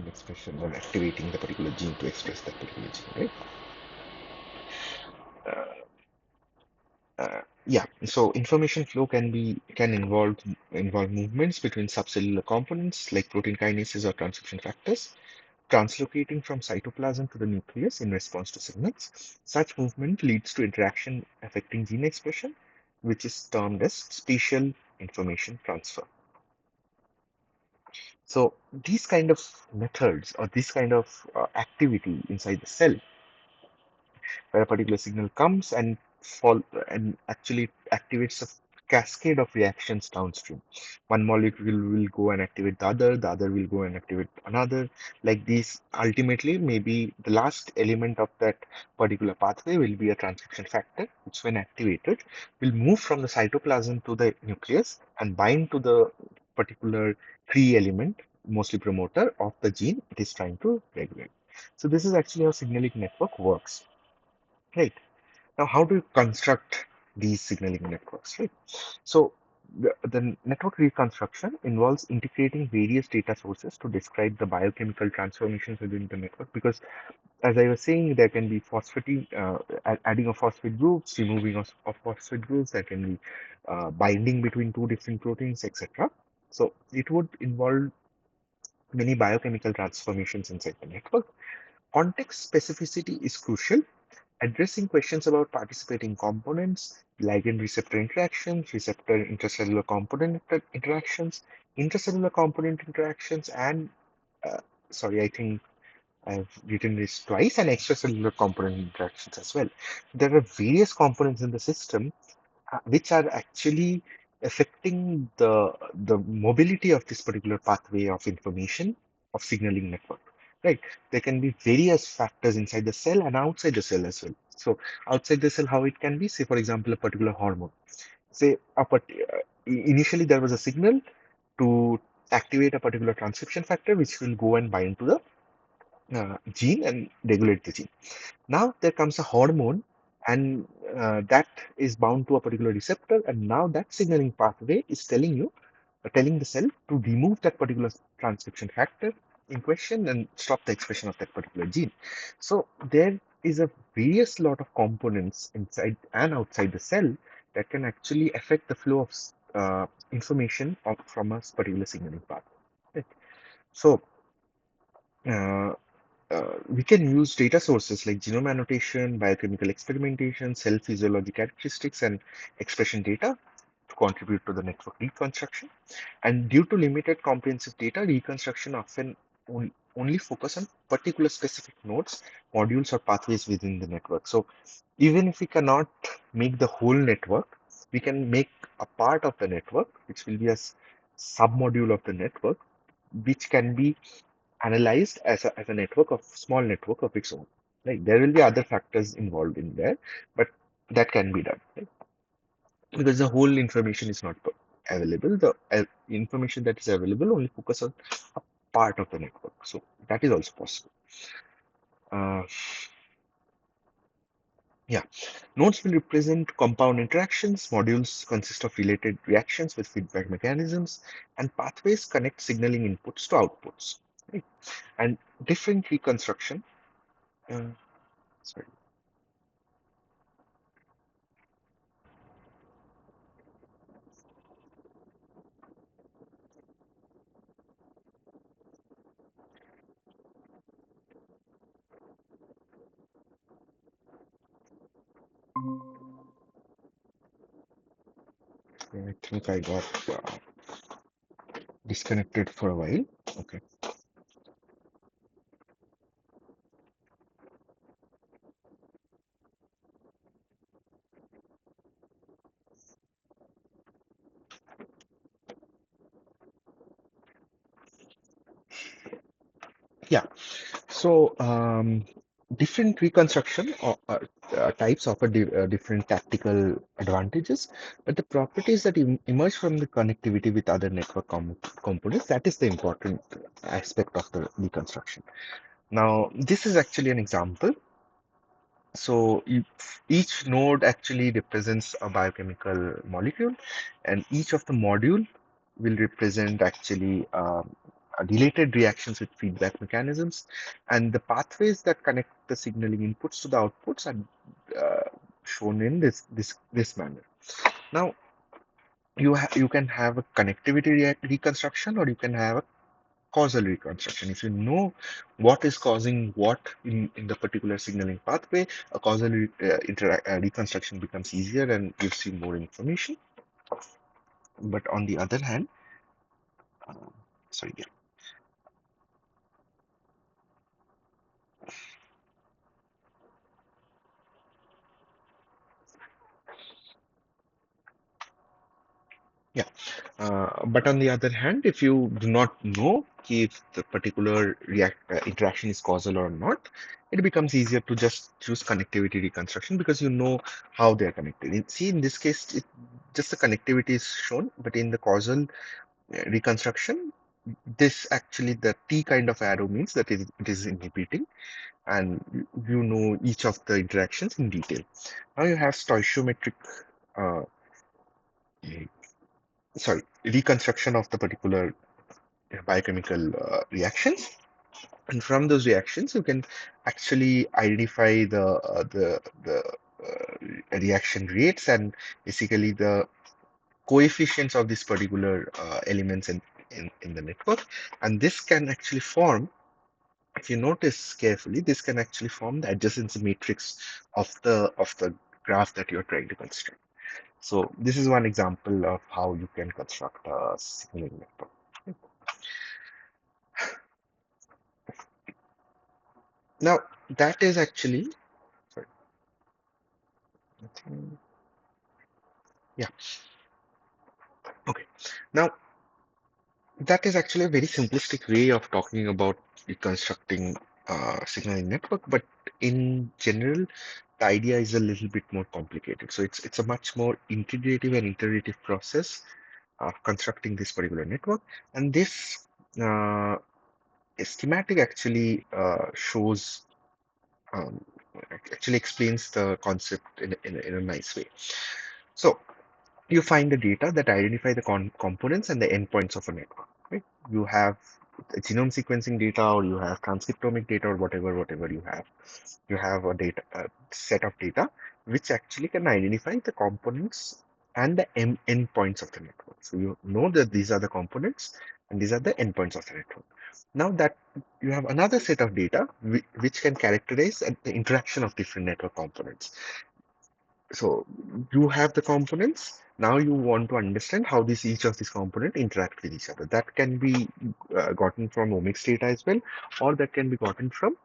gene expression or activating the particular gene to express that particular gene, right? Yeah, so information flow can involve movements between subcellular components like protein kinases or transcription factors, translocating from cytoplasm to the nucleus in response to signals. Such movement leads to interaction affecting gene expression, which is termed as spatial information transfer. So these kind of methods or this kind of activity inside the cell, where a particular signal comes and fall and actually activates a cascade of reactions downstream. One molecule will go and activate the other will go and activate another. Like these, ultimately, maybe the last element of that particular pathway will be a transcription factor, which, when activated, will move from the cytoplasm to the nucleus and bind to the particular key element, mostly promoter, of the gene it is trying to regulate. So this is actually how signaling network works. Right. Now, how do you construct these signaling networks, right? So the network reconstruction involves integrating various data sources to describe the biochemical transformations within the network, because, as I was saying, there can be adding of phosphate groups, removing of phosphate groups, there can be binding between two different proteins, etc. So it would involve many biochemical transformations inside the network. Context specificity is crucial. Addressing questions about participating components, ligand receptor interactions, receptor intracellular component interactions, intracellular component interactions, and uh, sorry, I think I've written this twice, and extracellular component interactions as well. There are various components in the system which are actually affecting the mobility of this particular pathway of information of signaling network. Right? There can be various factors inside the cell and outside the cell as well. So outside the cell, how it can be, say for example, a particular hormone. Say initially there was a signal to activate a particular transcription factor, which will go and bind to the gene and regulate the gene. Now there comes a hormone, and that is bound to a particular receptor, and now that signaling pathway is telling the cell to remove that particular transcription factor in question and stop the expression of that particular gene. So there is a various lot of components inside and outside the cell that can actually affect the flow of information from a particular signaling pathway. Right? So uh, we can use data sources like genome annotation, biochemical experimentation, cell physiology characteristics, and expression data to contribute to the network reconstruction. And due to limited comprehensive data, reconstruction often only focus on particular specific nodes, modules, or pathways within the network. So even if we cannot make the whole network, we can make a part of the network, which will be a submodule of the network, which can be analyzed as a network of small network of its own. Like there will be other factors involved in there, but that can be done, right? Because the whole information is not available. The information that is available only focus on a part of the network. So that is also possible. Uh, yeah, nodes will represent compound interactions. Modules consist of related reactions with feedback mechanisms, and pathways connect signaling inputs to outputs. Right? And different reconstruction. Uh, sorry. I think I got disconnected for a while. Okay. Yeah. So different reconstruction types offer different tactical advantages, but the properties that emerge from the connectivity with other network components, that is the important aspect of the reconstruction. Now, this is actually an example. So each node actually represents a biochemical molecule, and each of the module will represent actually related reactions with feedback mechanisms, and the pathways that connect the signaling inputs to the outputs are shown in this manner. Now, you can have a connectivity reconstruction, or you can have a causal reconstruction. If you know what is causing what in the particular signaling pathway, a causal reconstruction becomes easier and gives you more information. But on the other hand, uh, sorry, yeah. Yeah. But on the other hand, if you do not know if the particular interaction is causal or not, it becomes easier to just choose connectivity reconstruction because you know how they are connected. See, in this case, just the connectivity is shown, but in the causal reconstruction, this actually the T kind of arrow means that it is inhibiting, and you know each of the interactions in detail. Now you have stoichiometric. Uh, Sorry, reconstruction of the particular biochemical reactions, and from those reactions you can actually identify the reaction rates and basically the coefficients of these particular elements in the network, and this can actually form, if you notice carefully, this can actually form the adjacency matrix of the graph that you're trying to construct. So this is one example of how you can construct a signaling network. Now, that is actually, sorry, yeah, okay. Now, that is actually a very simplistic way of talking about reconstructing signaling network, but in general, the idea is a little bit more complicated. So it's a much more integrative and iterative process of constructing this particular network, and this schematic actually shows um, actually explains the concept in a nice way. So you find the data that identify the components and the endpoints of a network. Right? You have genome sequencing data, or you have transcriptomic data, or whatever you have. You have a set of data which actually can identify the components and the endpoints of the network. So you know that these are the components and these are the endpoints of the network. Now that you have another set of data which can characterize the interaction of different network components. So you have the components. Now you want to understand how each of these components interact with each other. That can be gotten from omics data as well, or that can be gotten from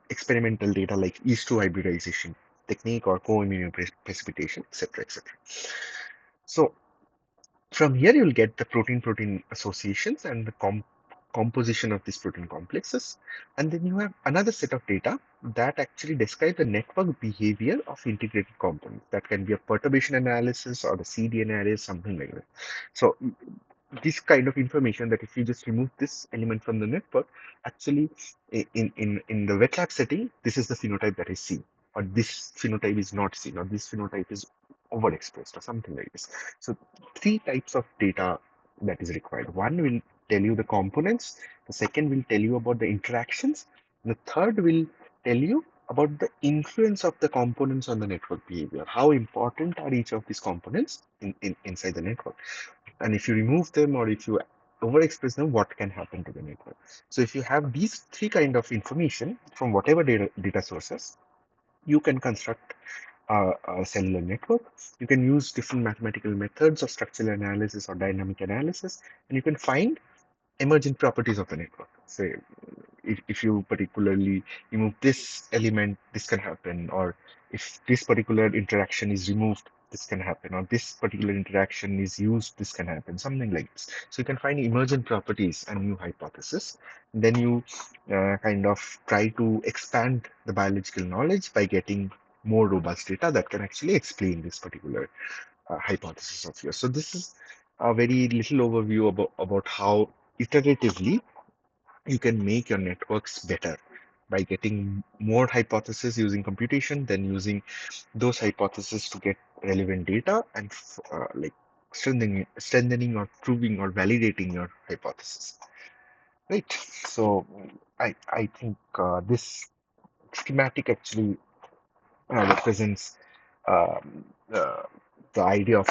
experimental data like Yeast-2 hybridization technique or co-immunoprecipitation, etc., etc. So from here, you'll get the protein-protein associations and the composition of these protein complexes. And then you have another set of data that actually describe the network behavior of integrated components. That can be a perturbation analysis or the cDNA array, something like that. So this kind of information, that if you just remove this element from the network, actually in the wet lab setting, this is the phenotype that is seen, or this phenotype is not seen, or this phenotype is overexpressed, or something like this. So three types of data that is required. One will tell you the components, the second will tell you about the interactions, the third will tell you about the influence of the components on the network behavior. How important are each of these components inside the network? And if you remove them, or if you overexpress them, what can happen to the network? So if you have these three kind of information from whatever data sources, you can construct a cellular network. You can use different mathematical methods of structural analysis or dynamic analysis, and you can find emergent properties of the network. Say, if you particularly remove this element, this can happen, or if this particular interaction is removed, this can happen, or this particular interaction is used, this can happen, something like this. So you can find emergent properties and new hypotheses. Then you kind of try to expand the biological knowledge by getting more robust data that can actually explain this particular hypothesis of yours. So this is a very little overview about how iteratively you can make your networks better by getting more hypotheses using computation, then using those hypotheses to get relevant data and strengthening or proving or validating your hypothesis. Right. So I think this schematic actually represents um, uh, the idea of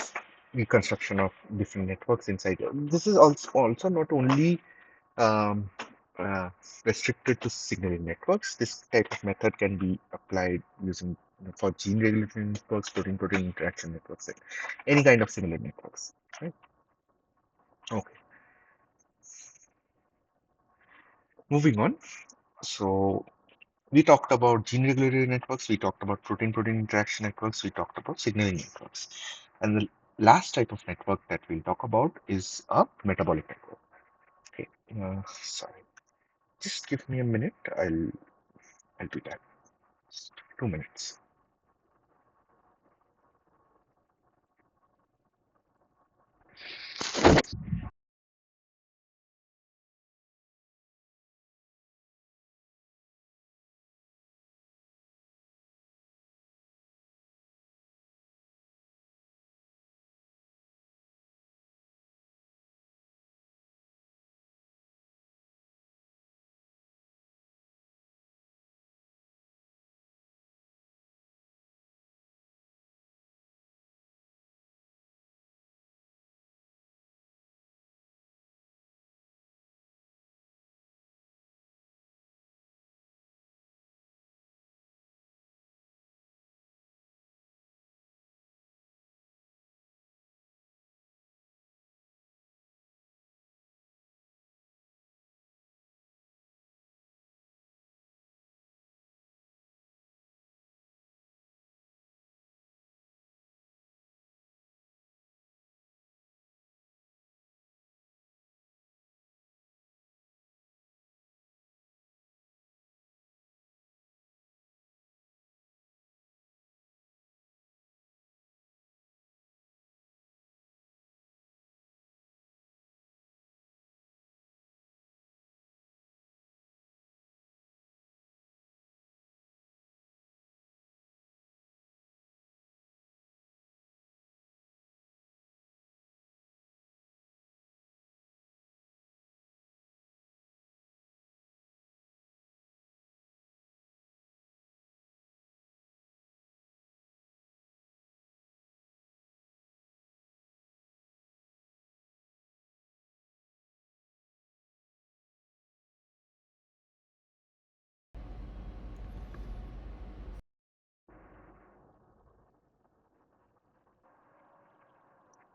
reconstruction of different networks inside. This is also not only um, uh, restricted to signaling networks. This type of method can be applied using for gene regulatory networks, protein-protein interaction networks, like any kind of similar networks. Right. Okay. Moving on. So we talked about gene regulatory networks, we talked about protein-protein interaction networks, we talked about signaling networks. And the last type of network that we'll talk about is a metabolic network. Okay, sorry. Just give me a minute. I'll be back. Just 2 minutes.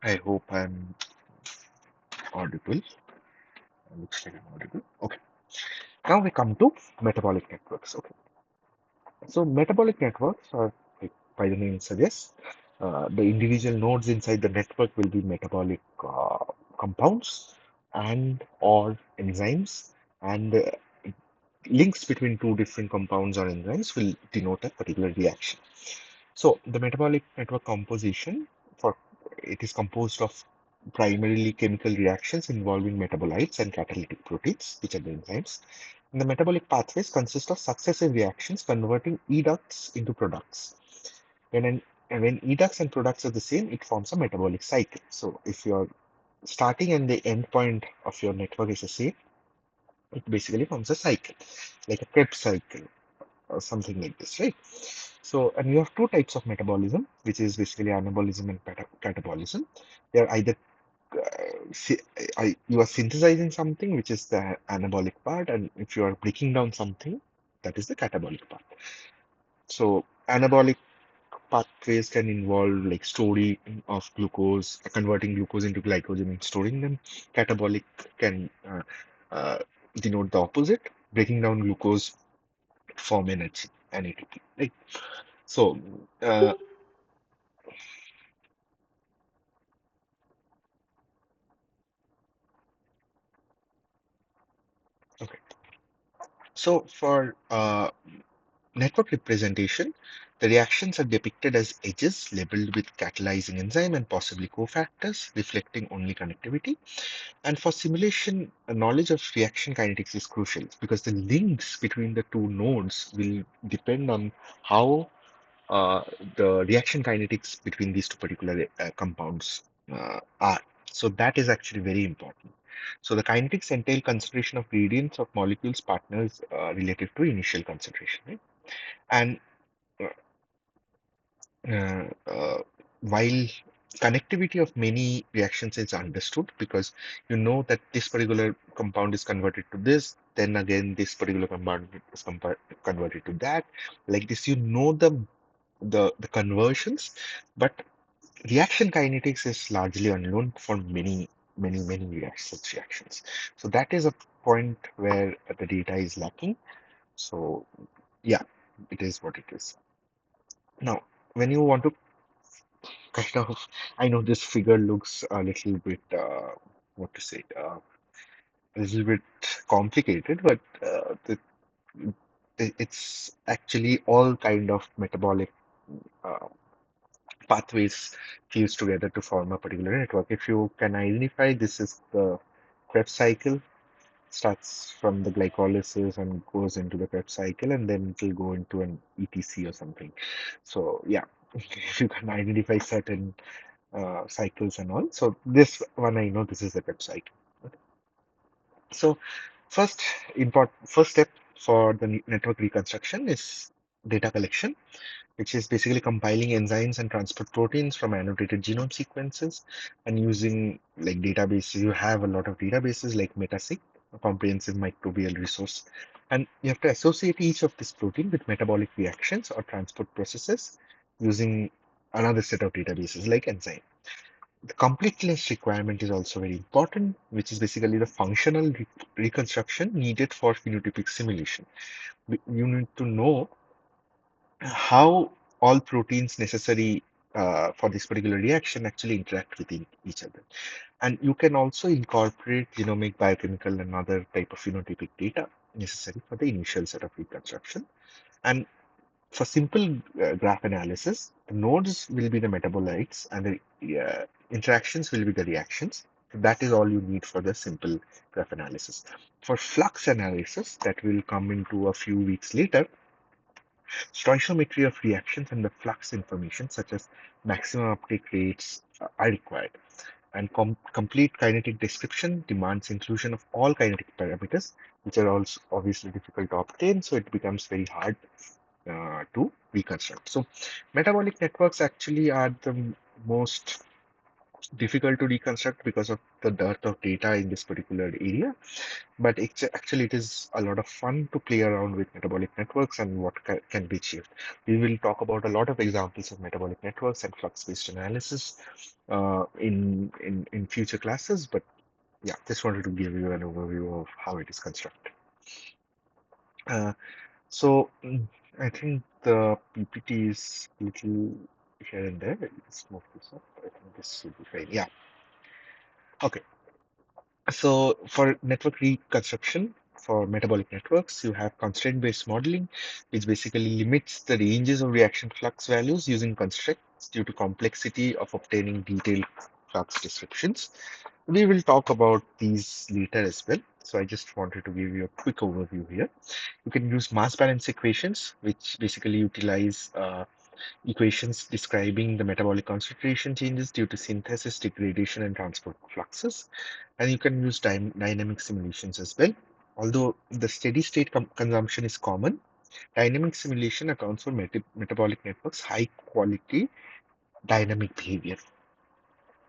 I hope I'm audible. Looks like I'm audible. Okay. Now we come to metabolic networks. Okay. So metabolic networks are, like by the name suggests, the individual nodes inside the network will be metabolic compounds and or enzymes, and links between two different compounds or enzymes will denote a particular reaction. So the metabolic network composition for it is composed of primarily chemical reactions involving metabolites and catalytic proteins, which are the enzymes. And the metabolic pathways consist of successive reactions converting educts into products. When when educts and products are the same, it forms a metabolic cycle. So if your starting and the end point of your network is the same, it basically forms a cycle, like a Krebs cycle or something like this, right? So, and you have two types of metabolism, which is basically anabolism and catabolism. They are either you are synthesizing something, which is the anabolic part, and if you are breaking down something, that is the catabolic part. So, anabolic pathways can involve like storing of glucose, converting glucose into glycogen and storing them. Catabolic can uh, denote the opposite, breaking down glucose to form energy and ATP. Right. So, okay. So for network representation, the reactions are depicted as edges labeled with catalyzing enzyme and possibly cofactors, reflecting only connectivity. And for simulation, a knowledge of reaction kinetics is crucial because the links between the two nodes will depend on how the reaction kinetics between these two particular compounds are. So that is actually very important. So the kinetics entail consideration of gradients of molecules partners relative to initial concentration, right? And uh, while connectivity of many reactions is understood, because you know that this particular compound is converted to this, then again this particular compound is converted to that, like this, you know the conversions, but reaction kinetics is largely unknown for many such reactions. So that is a point where the data is lacking. So yeah, it is what it is. Now, when you want to kind of, I know this figure looks a little bit, what to say, a little bit complicated, but it's actually all kind of metabolic uh, pathways fused together to form a particular network. If you can identify, this is the Krebs cycle, starts from the glycolysis and goes into the Krebs cycle, and then it will go into an ETC or something. So yeah, if you can identify certain cycles and all. So this one I know this is the Krebs cycle. Okay. So first step for the network reconstruction is data collection, which is basically compiling enzymes and transport proteins from annotated genome sequences and using like databases. You have a lot of databases like Metaseq, a comprehensive microbial resource, and you have to associate each of this protein with metabolic reactions or transport processes using another set of databases like enzyme. The completeness requirement is also very important, which is basically the functional reconstruction needed for phenotypic simulation. You need to know how all proteins necessary for this particular reaction actually interact with each other. And you can also incorporate genomic, biochemical, and other type of phenotypic data necessary for the initial set of reconstruction. And for simple graph analysis, the nodes will be the metabolites and the interactions will be the reactions. That is all you need for the simple graph analysis. For flux analysis, that will come into a few weeks later, stoichiometry of reactions and the flux information, such as maximum uptake rates, are required. And complete kinetic description demands inclusion of all kinetic parameters, which are also obviously difficult to obtain, so it becomes very hard to reconstruct. So, metabolic networks actually are the most difficult to reconstruct because of the dearth of data in this particular area, but it's actually it is a lot of fun to play around with metabolic networks and what can be achieved. We will talk about a lot of examples of metabolic networks and flux-based analysis in future classes, but yeah, just wanted to give you an overview of how it is constructed. Uh, so I think the PPT is little here and there. Let's move this up. I think this should be fine. Yeah. Okay. So for network reconstruction for metabolic networks, you have constraint-based modeling, which basically limits the ranges of reaction flux values using constraints due to complexity of obtaining detailed flux descriptions. We will talk about these later as well. So I just wanted to give you a quick overview here. You can use mass balance equations, which basically utilize equations describing the metabolic concentration changes due to synthesis, degradation, and transport fluxes. And you can use dynamic simulations as well. Although the steady state consumption is common, dynamic simulation accounts for metabolic networks' high quality dynamic behavior.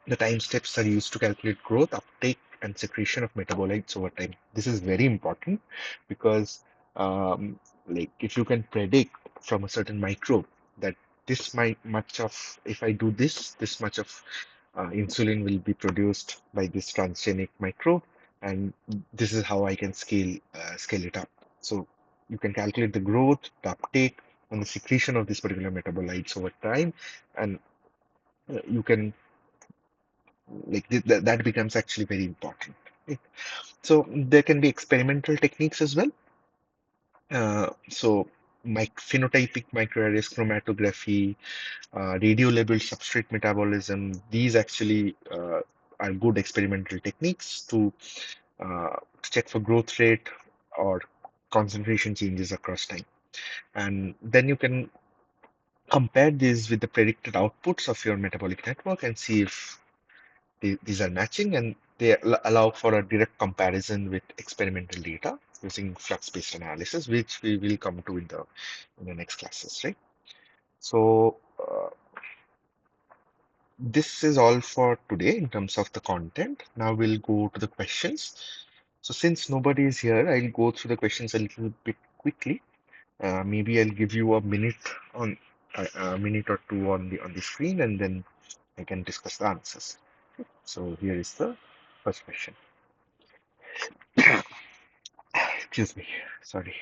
The time steps are used to calculate growth, uptake, and secretion of metabolites over time. This is very important because, like, if you can predict from a certain microbe that much of, if I do this much of insulin will be produced by this transgenic microbe, and this is how I can scale it up. So you can calculate the growth, the uptake, and the secretion of this particular metabolites over time, and you can like that becomes actually very important. Right? So there can be experimental techniques as well. So phenotypic microarrays, chromatography, radio labeled substrate metabolism, these actually are good experimental techniques to check for growth rate or concentration changes across time. And then you can compare these with the predicted outputs of your metabolic network and see if these are matching, and they allow for a direct comparison with experimental data using flux-based analysis, which we will come to in the next classes, right? So this is all for today in terms of the content. Now we'll go to the questions. So since nobody is here, I'll go through the questions a little bit quickly. Maybe I'll give you a minute on a minute or two on the screen, and then I can discuss the answers. So here is the first question. Excuse me. Sorry.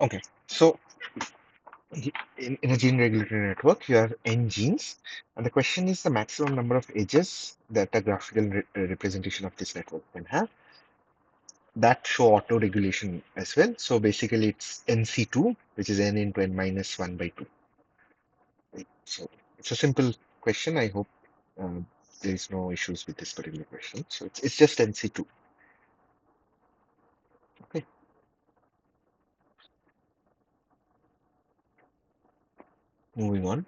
Okay, so in a gene regulatory network, you have n genes, and the question is the maximum number of edges that a graphical representation of this network can have. That show auto-regulation as well. So basically, it's NC2, which is n into n minus 1 by 2. Right? So it's a simple question. I hope there is no issues with this particular question. So it's just NC2. Okay, moving on.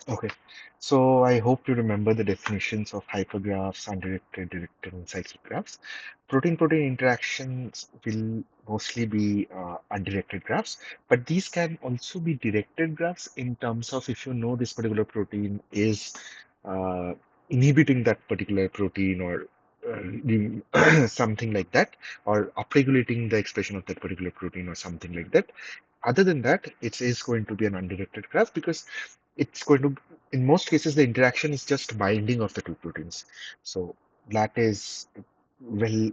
Okay, so I hope you remember the definitions of hypergraphs, undirected, directed, and cyclic graphs. Protein-protein interactions will mostly be undirected graphs, but these can also be directed graphs in terms of if you know this particular protein is uh, inhibiting that particular protein or something like that, or upregulating the expression of that particular protein or something like that. Other than that, it is going to be an undirected graph because it's going to, in most cases, the interaction is just binding of the two proteins. So that is well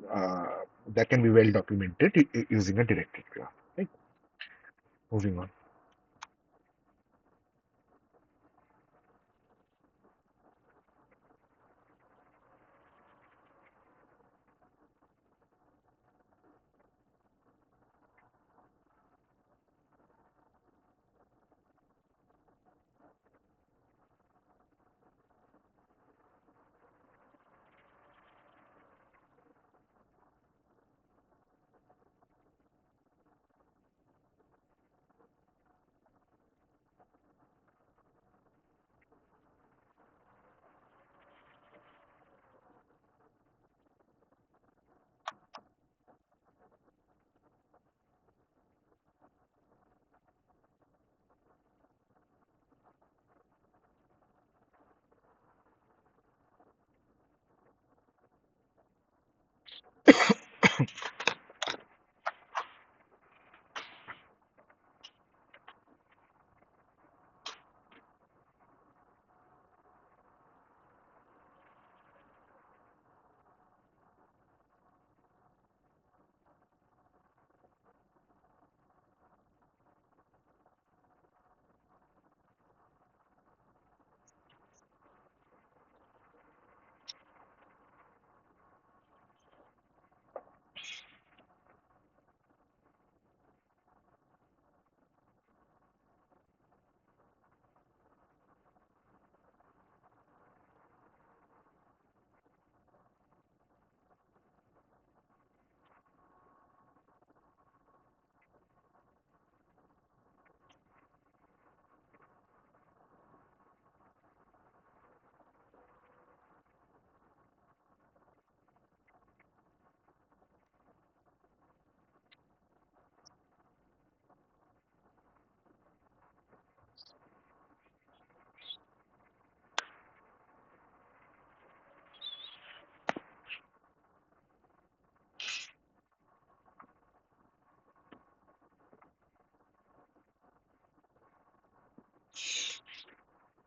that can be well documented using a directed graph. Right? Moving on.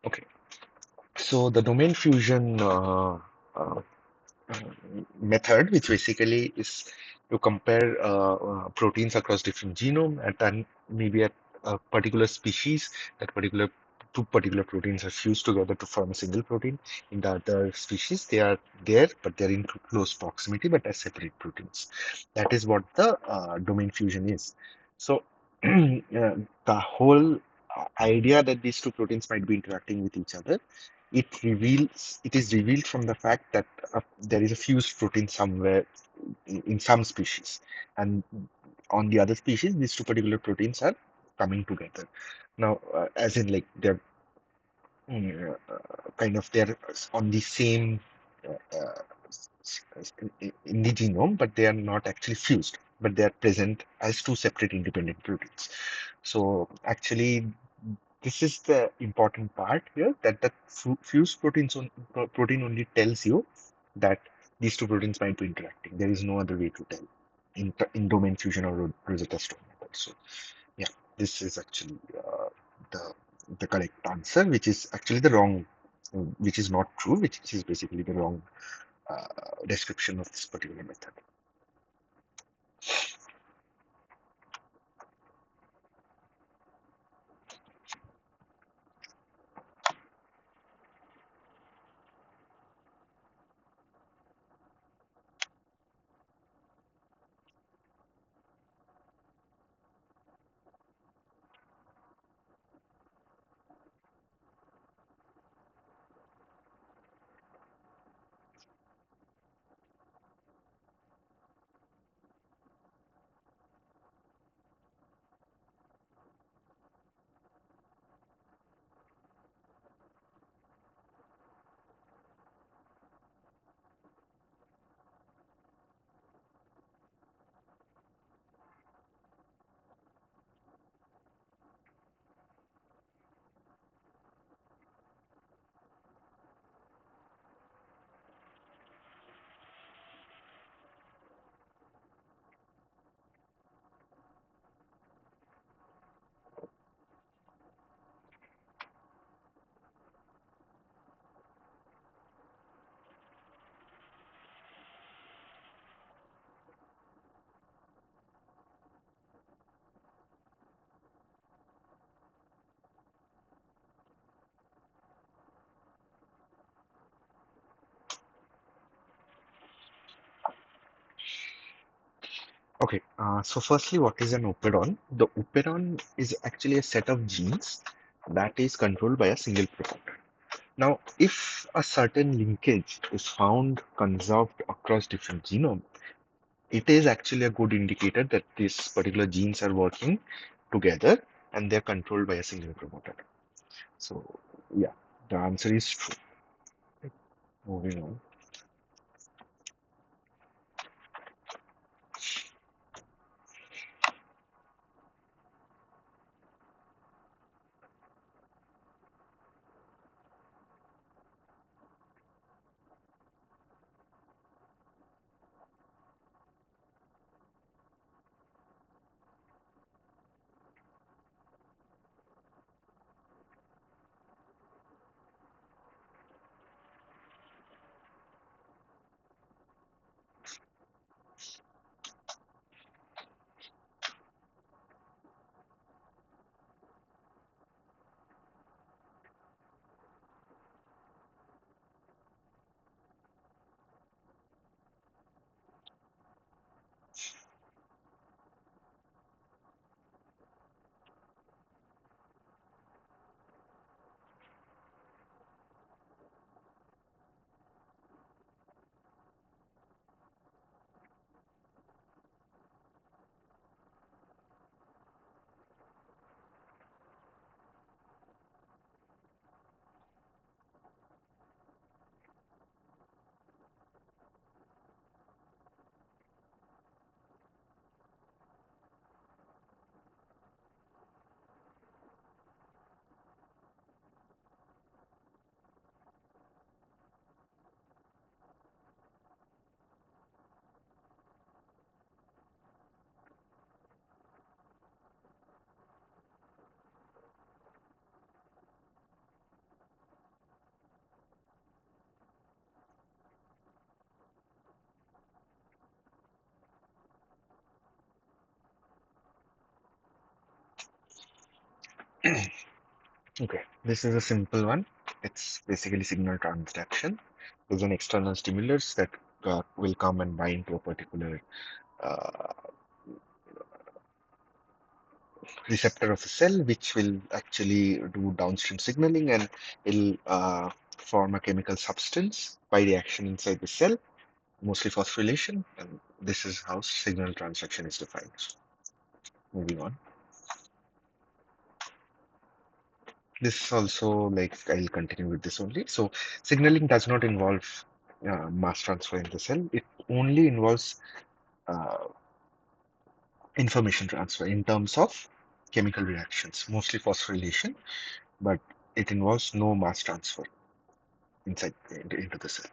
Okay. So the domain fusion uh, method, which basically is to compare proteins across different genome and maybe at a particular species, that particular two particular proteins are fused together to form a single protein. In the other species, they are there, but they're in close proximity, but as separate proteins. That is what the domain fusion is. So the whole idea that these two proteins might be interacting with each other, it is revealed from the fact that there is a fused protein somewhere in some species, and on the other species these two particular proteins are coming together. Now as in like they're kind of they're on the same in the genome, but they are not actually fused, but they are present as two separate independent proteins. So actually, this is the important part here, that the fused protein only tells you that these two proteins might be interacting. There is no other way to tell in domain fusion or Rosetta Stone method. So yeah, this is actually the the correct answer, which is actually the wrong, which is not true, which is basically the wrong uh, description of this particular method. Okay, so firstly, what is an operon? The operon is actually a set of genes that is controlled by a single promoter. Now, if a certain linkage is found conserved across different genomes, it is actually a good indicator that these particular genes are working together and they're controlled by a single promoter. So, yeah, the answer is true. Moving on. Okay, this is a simple one. It's basically signal transduction. There's an external stimulus that will come and bind to a particular uh, receptor of a cell, which will actually do downstream signaling and will form a chemical substance by reaction inside the cell, mostly phosphorylation. And this is how signal transduction is defined. Moving on. This also, like, I'll continue with this only. So, signaling does not involve mass transfer in the cell. It only involves uh, information transfer in terms of chemical reactions, mostly phosphorylation, but it involves no mass transfer inside into the cell.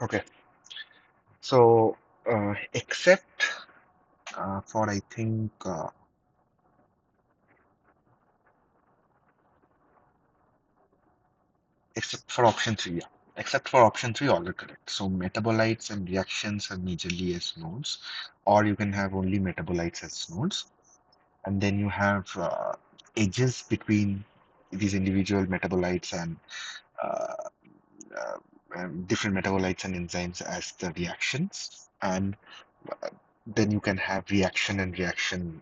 Okay. So, except for I think except for option three, yeah. Except for option three, all are correct. So metabolites and reactions are majorly as nodes, or you can have only metabolites as nodes, and then you have edges between these individual metabolites and uh, uh, different metabolites and enzymes as the reactions, and uh, then you can have reaction and reaction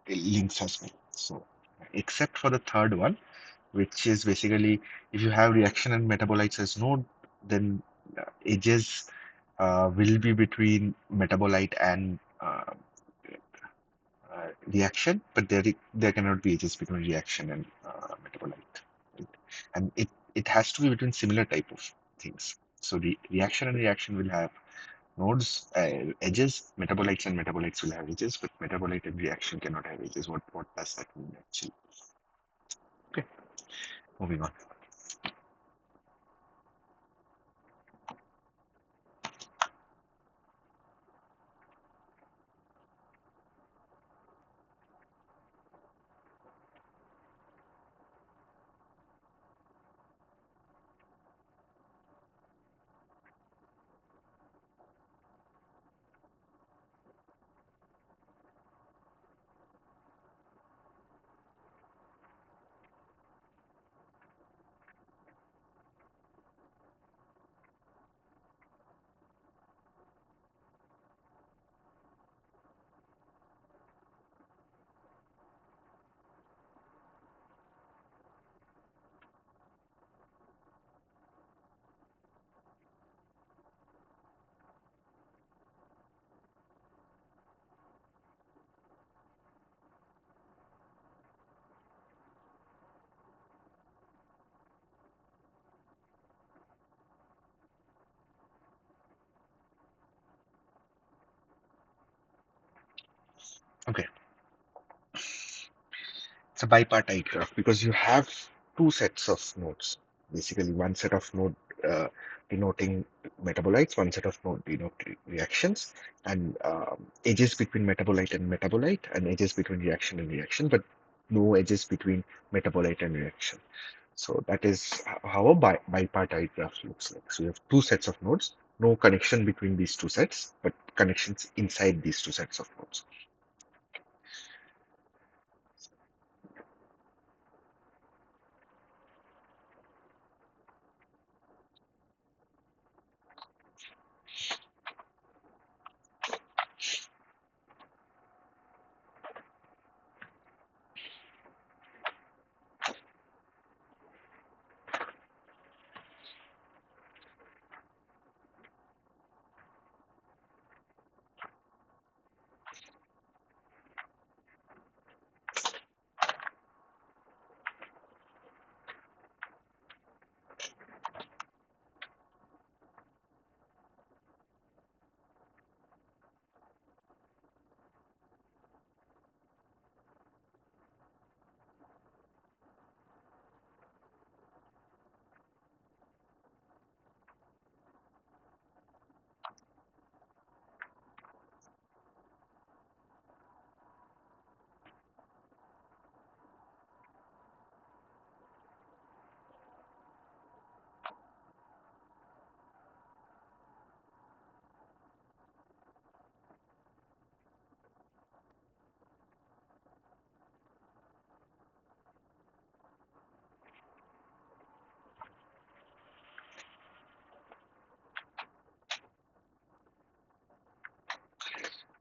links as well. So, except for the third one, which is basically if you have reaction and metabolites as node, then edges will be between metabolite and reaction, but there cannot be edges between reaction and metabolite. Right? And it has to be between similar type of things. So the reaction and reaction will have nodes, edges. Metabolites and metabolites will have edges, but metabolite and reaction cannot have edges. What does that mean actually? Okay, moving on. Okay, it's a bipartite graph because you have two sets of nodes. Basically, one set of node denoting metabolites, one set of node denoting reactions, and edges between metabolite and metabolite, and edges between reaction and reaction, but no edges between metabolite and reaction. So that is how a bipartite graph looks like. So you have two sets of nodes, no connection between these two sets, but connections inside these two sets of nodes.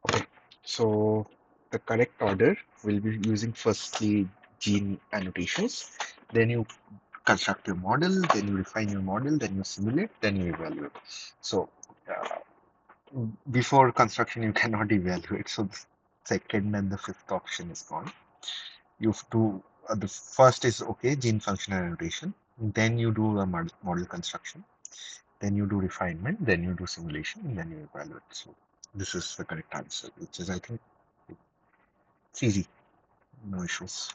Okay, so the correct order will be using firstly gene annotations, then you construct your model, then you refine your model, then you simulate, then you evaluate. So uh, before construction, you cannot evaluate. So the second and the fifth option is gone. You have to the first is okay, gene functional annotation. Then you do a model construction. Then you do refinement. Then you do simulation, and then you evaluate. So this is the correct answer, which is I think it's easy, no issues.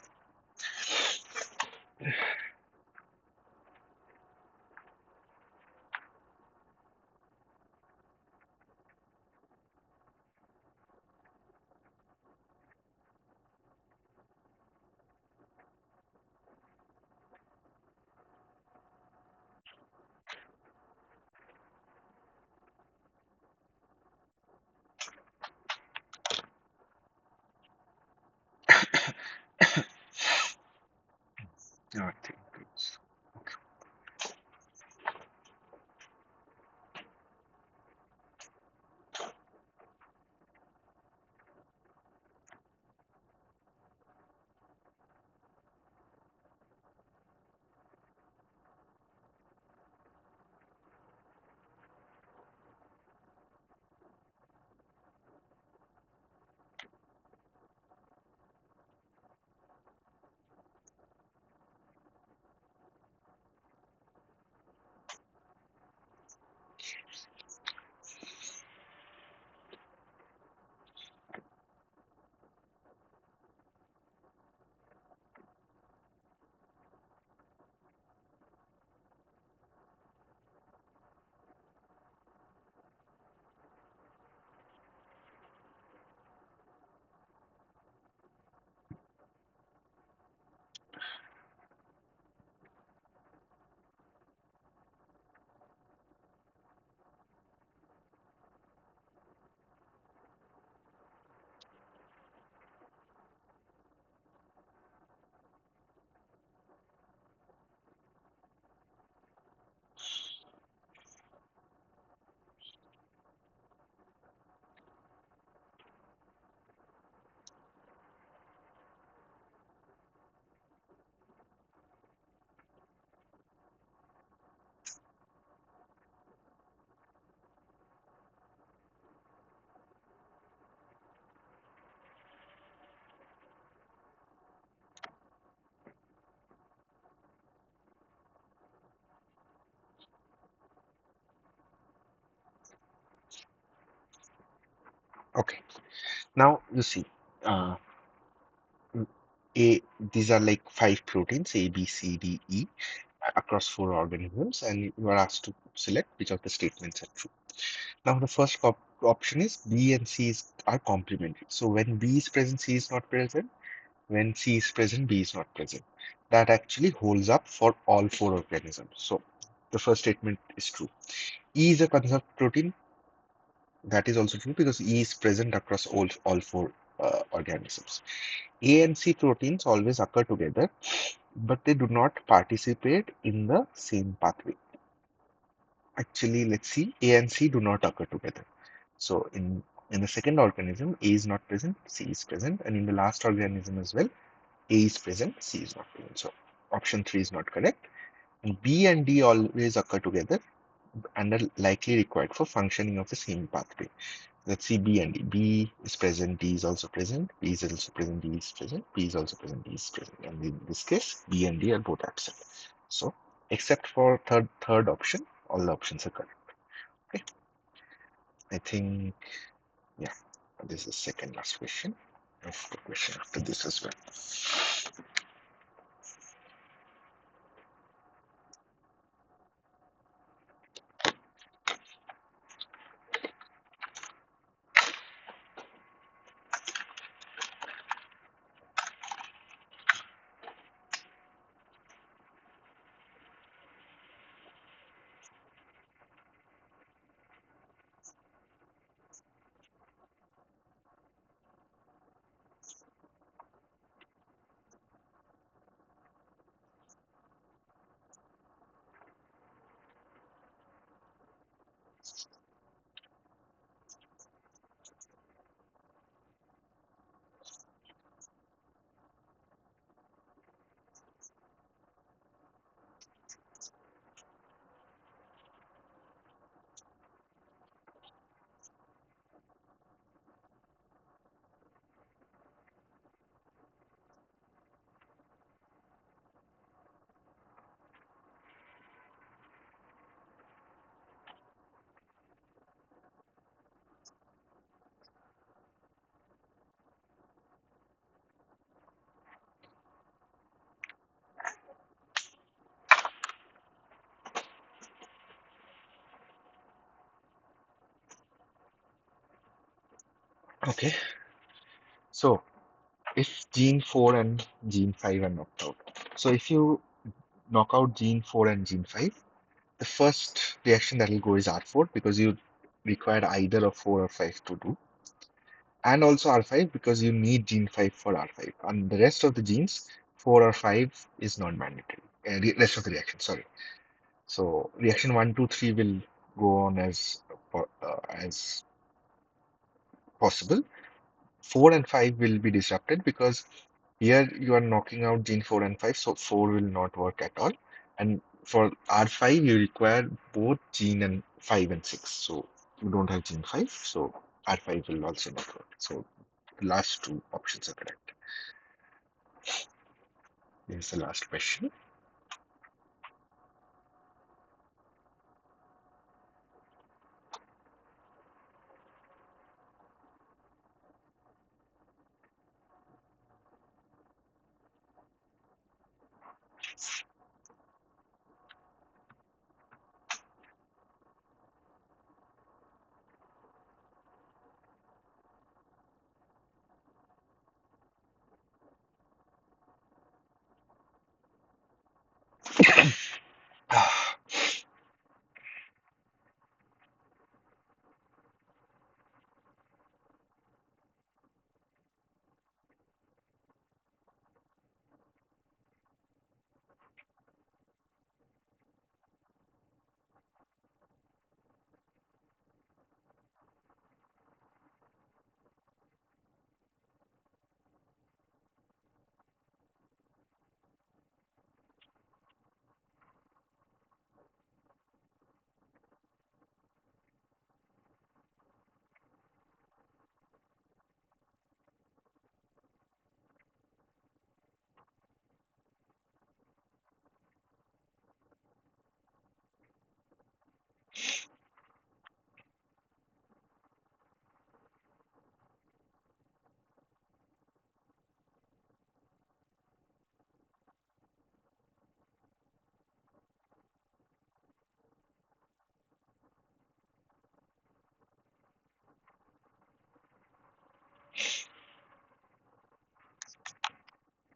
Okay. Now you see, uh, A these are like five proteins A, B, C, D, E across four organisms, and you are asked to select which of the statements are true. Now the first option is B and C are complementary. So when B is present, C is not present. When C is present, B is not present. That actually holds up for all four organisms. So the first statement is true. E is a conserved protein. That is also true because E is present across all four organisms. A and C proteins always occur together, but they do not participate in the same pathway. Actually, let's see, A and C do not occur together. So in the second organism, A is not present, C is present, and in the last organism as well, A is present, C is not present. So option 3 is not correct. And B and D always occur together and are likely required for functioning of the same pathway. Let's see B and D. B is present, D is also present, B is also present, D is present, B is also present, D is present. And in this case, B and D are both absent. So except for third option, all the options are correct. Okay. I think, yeah, this is second last question. Of the question after this as well. Okay, so if gene 4 and gene 5 are knocked out, so if you knock out gene 4 and gene 5, the first reaction that will go is R4 because you require either of 4 or 5 to do, and also R5 because you need gene 5 for R5. And the rest of the genes, 4 or 5, is non mandatory. Rest of the reaction, sorry. So reaction 1, 2, 3 will go on as possible. 4 and 5 will be disrupted because here you are knocking out gene 4 and 5, so 4 will not work at all. And for R5, you require both gene and 5 and 6. So you don't have gene 5, so R5 will also not work. So the last two options are correct. This is the last question.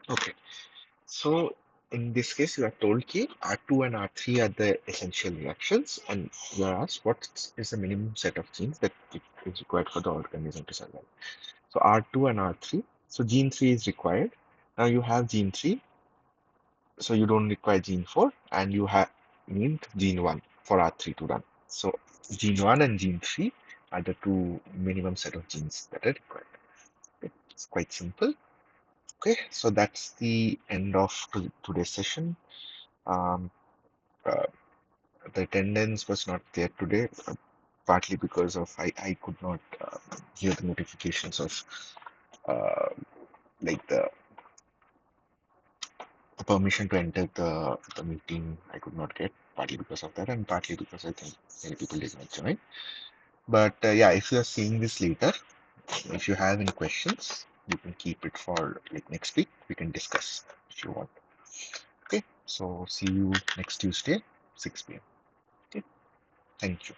Okay. So in this case, you are told that R2 and R3 are the essential reactions, and you are asked what is the minimum set of genes that is required for the organism to survive. So R2 and R3. So gene 3 is required. Now you have gene 3, so you don't require gene 4, and you have need gene 1 for R3 to run. So gene 1 and gene 3 are the two minimum set of genes that are required. It's quite simple. Okay, so that's the end of today's session. Um, uh, the attendance was not there today, partly because of I could not hear the notifications of uh, like the permission to enter the meeting. I could not get, partly because of that, and partly because I think many people did not join. But yeah, if you are seeing this later, if you have any questions, you can keep it for like next week. We can discuss if you want. Okay, so see you next Tuesday, 6 p.m. Okay, thank you.